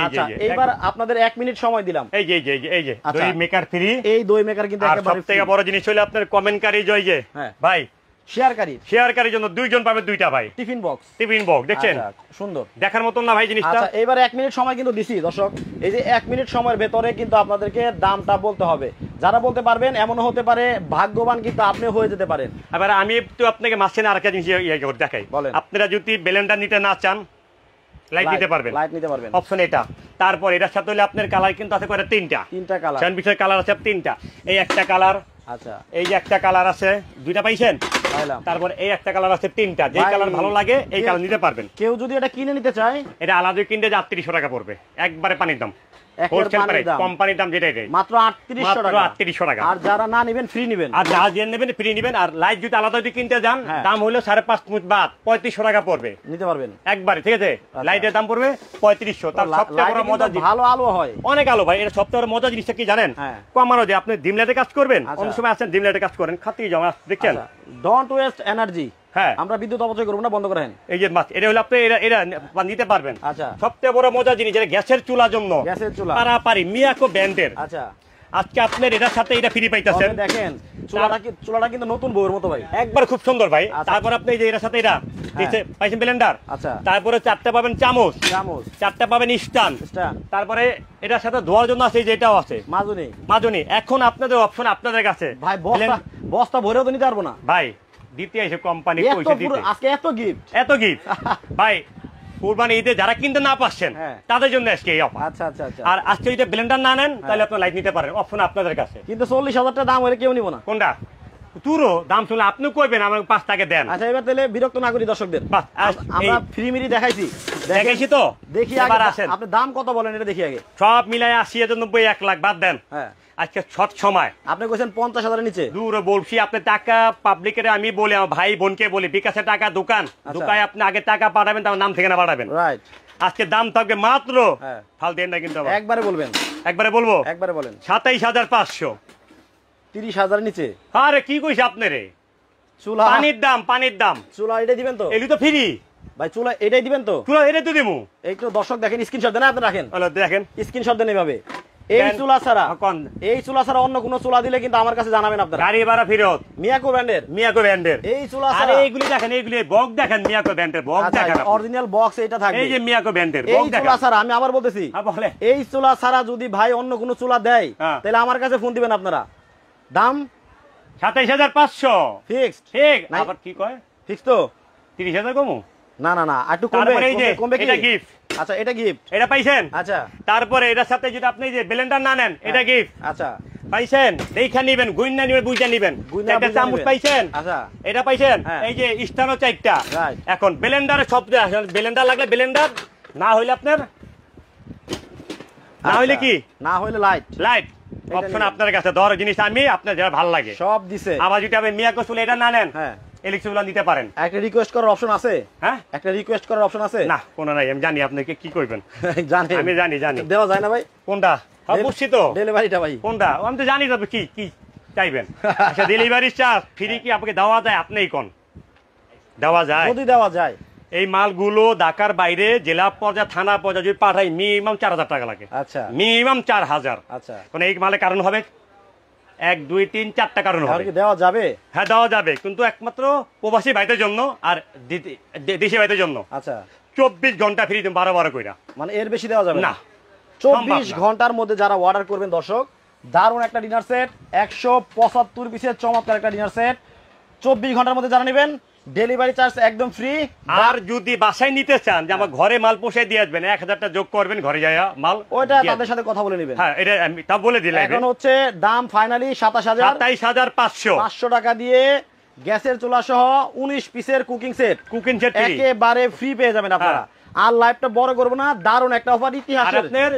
আচ্ছা, এইবার আপনাদের 1 মিনিট সময় দিলাম। এই যে দই মেকার ফ্রি, এই দই মেকার কিন্তু একেবারে সবথেকে বড় জিনিস হলো আপনার কমেন্টকারী জয় যে ভাই, শেয়ারকারীর জন্য 2 জন পাবে 2টা ভাই টিফিন বক্স দেখছেন? সুন্দর দেখার মতন না ভাই জিনিসটা? আচ্ছা, এবার 1 মিনিট সময় কিন্তু দিছি দর্শক। এই যে 1 মিনিট সময়ের ভেতরে কিন্তু আপনাদেরকে দামটা বলতে হবে। যারা বলতে পারবেন, এমনও হতে পারে ভাগ্যবান কিন্তু আপনি হয়ে যেতে পারেন। এবার আমি একটু আপনাকে মাঝখানে আরেকটা জিনিস দেখাই। আপনারা যদি ব্লেন্ডার নিতে না চান, লাইট নিতে পারবেন, অপশন এটা। তারপর এটার সাথে হলে আপনার কালার কিন্তু আছে করে 3টা কালার, স্যান্ডউইচের কালার আছে 3টা। এই একটা কালার, আচ্ছা এই যে একটা কালার আছে, 2টা পাইছেন? তারপর এই একটা কালার আছে 3টা। যে কালার ভালো লাগে এই কালার নিতে পারবেন। কেউ যদি এটা কিনে নিতে চায়, এটা আলাদা কিনতে 3800 টাকা পড়বে, একবারে পানির দাম। কোম্পানির দাম যেটা মাত্র 3800 টাকা। আর যারা না নেবেন ফ্রি নেবেন, আর যারা যে নেবেন ফ্রি নেবেন। আর লাইট যদি আলাদা যদি কিনতে যান, দাম হলো 5.5 ফুট বাদ 3500 টাকা পড়বে, নিতে পারবেন একবারে, ঠিক আছে? লাইটের দাম পড়বে 3500। তার সবচেয়ে বড় মজা, ভালো আলো হয়, অনেক আলো ভাই। এটা সবচেয়ে বড় মজা জিনিসটা কি জানেন? কমানো যে আপনি ডিম লাইটে কাজ করবেন, অন্য সময় আসেন ডিম লাইটে কাজ করেন, খাতি জমা, দেখছেন? Don't waste energy. হ্যাঁ, আমরা বিদ্যুৎ অপচয় করব না, বন্ধ করেন। এই যে মাছ, এটা হলো আপনি এটা নিতে পারবেন। আচ্ছা, সবচেয়ে বড় মজা জিনিস, এটা গ্যাসের চুলার জন্য, গ্যাসের চুলা পারাপারি মিয়াকো ব্র্যান্ডের। আচ্ছা, আজকে আপনার এটার সাথে এটা ফ্রি পাইতেছেন, দেখেন চুলাটা কিন্তু নতুন বউয়ের মতো ভাই, একবার খুব সুন্দর ভাই। তারপর আপনি এই যে এটার সাথে এটা পাইছেন ব্লেন্ডার। আচ্ছা, তারপরে 4টা পাবেন চামচ, 4টা পাবেন স্ট্যান্ড। তারপরে এটার সাথে ধোয়ার জন্য আছে, যেটাও আছে মাজনি। এখন আপনাদের অপশন আপনাদের কাছে ভাই, বস্তা ভরেও তো নিতে পারবো না ভাই, দিতে আইছে কোম্পানি পয়সা দিতে। আজকে এত গিফট ভাই, কুরবানি ঈদে যারা কিনতে না পাচ্ছেন তাদের জন্য আজকে এই অফার। আচ্ছা, আর আজকে যদি ব্লেন্ডার না নেন তাহলে আপনি লাইট নিতে পারেন, অপশন আপনাদের কাছে। কিন্তু 40,000 টাকা দাম হলে কেউ নিব না। কোনটা? তুরো দাম শুনলে আপনি কইবেন আমাকে 5 টাকা দেন। আচ্ছা এবার তাহলে বিরক্ত না করি দর্শকদের, আমরা ফ্রি মিরি দেখাইছি তো দেখি এবার আসেন আপনি দাম কত বলেন এটা দেখি আগে। সব মিলাই 80 90 1 লাখ বাদ দেন। হ্যাঁ আজকে শর্ট সময় আপনি কইছেন 50,000 এর নিচে। দূর বলছি আপনি টাকা পাবলিকের আমি বলি আমার ভাই বোনকে বলি বিকাশে টাকা দোকান দোকানে আপনি আগে টাকা পাঠাবেন তার নাম ঠিকানা পাঠাবেন। রাইট আজকে দাম থাকবে মাত্র ফাল দেন না কিন্তু একবারে বলবেন, একবারে বলবো একবারে বলেন 27,500 30,000 এর নিচে। আরে কি কইছ আপনি রে চুলা পানির দাম চুলা এটাই দিবেন তো? এলি তো ফ্রি ভাই চুলা এটাই দিবেন তো? চুলা এটাই তো দিমু। একটু দর্শক দেখেন স্ক্রিনশট দেন, আপনি রাখেন দেখেন স্ক্রিনশট দেন এইভাবে। এই চুলা ছাড়া অন্য কোন চুলা দিলে কিন্তু আমার কাছে জানাবেন আপনারা। গাড়ি ভাড়া ফেরত। মিয়াকো ব্র্যান্ডের এই চুলা ছাড়া। আরে এইগুলি দেখেন, এইগুলি বক্স দেখেন, মিয়াকো ব্র্যান্ডের বক্স দেখেন, অরিজিনাল বক্স এটা থাকবে। এই যে মিয়াকো ব্র্যান্ডের বক্স দেখেন। এই চুলা ছাড়া আমি আবার বলতেছি, বলে এই চুলা ছাড়া যদি ভাই অন্য কোন চুলা দেয় তাহলে আমার কাছে ফোন দিবেন আপনারা। দাম 27,500 ফিক্সড। ঠিক আবার কি কয় ফিক্স তো 30,000 কমু না না না একটু কমবে কি? এটা গিফট। আচ্ছা এটা গিফট, এটা পাইছেন। আচ্ছা তারপরে এটার সাথে যদি আপনি যে ব্লেন্ডার না নেন এটা গিফট। আচ্ছা পাইছেন, দেখা নিবেন, গুইনা নিবেন, বুঝা নিবেন। একটা চামচ পাইছেন। আচ্ছা এটা পাইছেন। এই যে স্টানো চারটা। এখন ব্লেন্ডারে সব ব্লেন্ডার লাগলে ব্লেন্ডার, না হইলে আপনার না হইলে কি না হইলে লাইট অপশন আপনার কাছে। ধর জিনিস আমি আপনার যারা ভালো লাগে সব দিছে। আবার যদি আপনি মিয়াকো চুলা এটা না নেন ইলেকট্রিক নিতে পারেন। একটা রিকোয়েস্ট করার অপশন আছে? হ্যাঁ একটা রিকোয়েস্ট করার অপশন আছে? না কোনো নাই, আমি জানি আপনি কি কইবেন। জানি আমি জানি দেওয়া যায় না ভাই। কোনটা বুঝছি তো, ডেলিভারিটা ভাই কোনটা আমি তো জানি তবে কি কি চাইবেন। আচ্ছা ডেলিভারি চার্জ ফ্রি কি আপনাকে দেওয়া যায়? আপনিই কোন দেওয়া যায়? যদি দেওয়া যায় এই মালগুলো ঢাকার বাইরে জেলা পর্যায়ে থানা পর্যায়ে যদি পাঠাই মিনিমাম 4,000 টাকা লাগে। আচ্ছা মিনিমাম 4,000। আচ্ছা কোন এই মালের কারণ হবে 1 2 3 4টা কারণ হবে। দেওয়া যাবে? হ্যাঁ দেওয়া যাবে, কিন্তু একমাত্র প্রবাসী ভাইদের জন্য আর দেশি ভাইদের জন্য। আচ্ছা 24 ঘন্টা ফ্রি 12 কইরা, মানে এর বেশি দেওয়া যাবে না। 24 ঘন্টার মধ্যে যারা অর্ডার করবেন দর্শক, দারুণ একটা ডিনার সেট 175 পিসের চমৎকার একটা ডিনার সেট 24 ঘন্টার মধ্যে যারা নেবেন ডেলিভারি চার্জ একদম ফ্রি। আর যদি বাসায় নিতে চান যে আমার ঘরে মাল পৌঁছে দিয়ে আসবেন 1000 টাকা যোগ করবেন, ঘরে যায় মাল ওইটা তাদের সাথে কথা বলে নেবেন। হ্যাঁ এটা আমি তা বলে দিলাম। এখন হচ্ছে দাম ফাইনালি 27,500 টাকা দিয়ে গ্যাসের চুলা সহ 19 পিসের কুকিং সেট একেবারে ফ্রি পেয়ে যাবেন আপনারা। আর লাইভটা বড় করব না, দারুণ একটা অফার ইতিহাসের।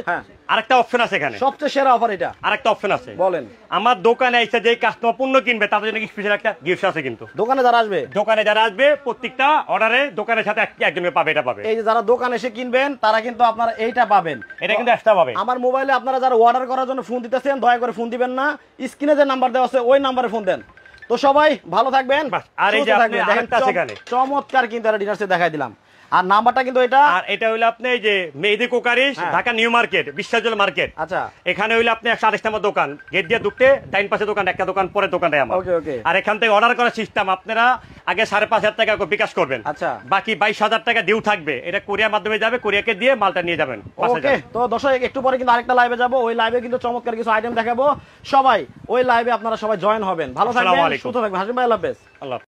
আরেকটা অপশন আছে এখানে, সবচেয়ে সেরা অফার এটা। আরেকটা অপশন আছে, বলেন। আমার দোকানে এসে যে কাস্টমার পণ্য কিনবে তাদের জন্য স্পেশাল একটা গিফট আছে। কিন্তু দোকানে যারা আসবে প্রত্যেকটা অর্ডারে দোকানের সাথে একজনকে পাবে, এটা পাবে। এই যে যারা দোকানে এসে কিনবেন তারা কিন্তু আপনারা এইটা পাবেন, এটা কিন্তু এক্সট্রা পাবে। আমার মোবাইলে আপনারা যারা অর্ডার করার জন্য ফোন দিতেছেন দয়া করে ফোন দিবেন না, স্ক্রিনে যে নাম্বার দেওয়া আছে ওই নাম্বারে ফোন দেন। তো সবাই ভালো থাকবেন। আর এই যে আরেকটা আছে এখানে চমৎকার কিন্তু একটা ডিনার সেট দেখাই দিলাম। আর নাম্বারটা কিন্তু এটা, আর এটা হইলো আপনি এই যে মেহেদি কোকারিস ঢাকা নিউ মার্কেট বিশ্বাসজল মার্কেট। আচ্ছা এখানে হইলো আপনি 128 নম্বর দোকান, গেট দিয়ে ঢুকতে ডাইন পাশে দোকান, একটা দোকান পরে দোকানটাই আমার। ওকে ওকে। আর এখান থেকে অর্ডার করার সিস্টেম, আপনারা আগে 5,500 টাকা বিকাশ করবেন। আচ্ছা বাকি 22,000 টাকা ডিউ থাকবে, এটা কোরিয়ার মাধ্যমে যাবে, কোরিয়াকে দিয়ে মালটা নিয়ে যাবেন। ওকে তো দর্শক একটু পরে কিন্তু আরেকটা লাইভে যাব, ওই লাইভে কিন্তু চমৎকার কিছু আইটেম দেখাবো। সবাই ওই লাইভে আপনারা সবাই জয়েন হবেন। ভালো থাকবেন, সুস্থ থাকবেন। হাসিম ভাই আল্লাহ হাফেজ। আল্লাহ।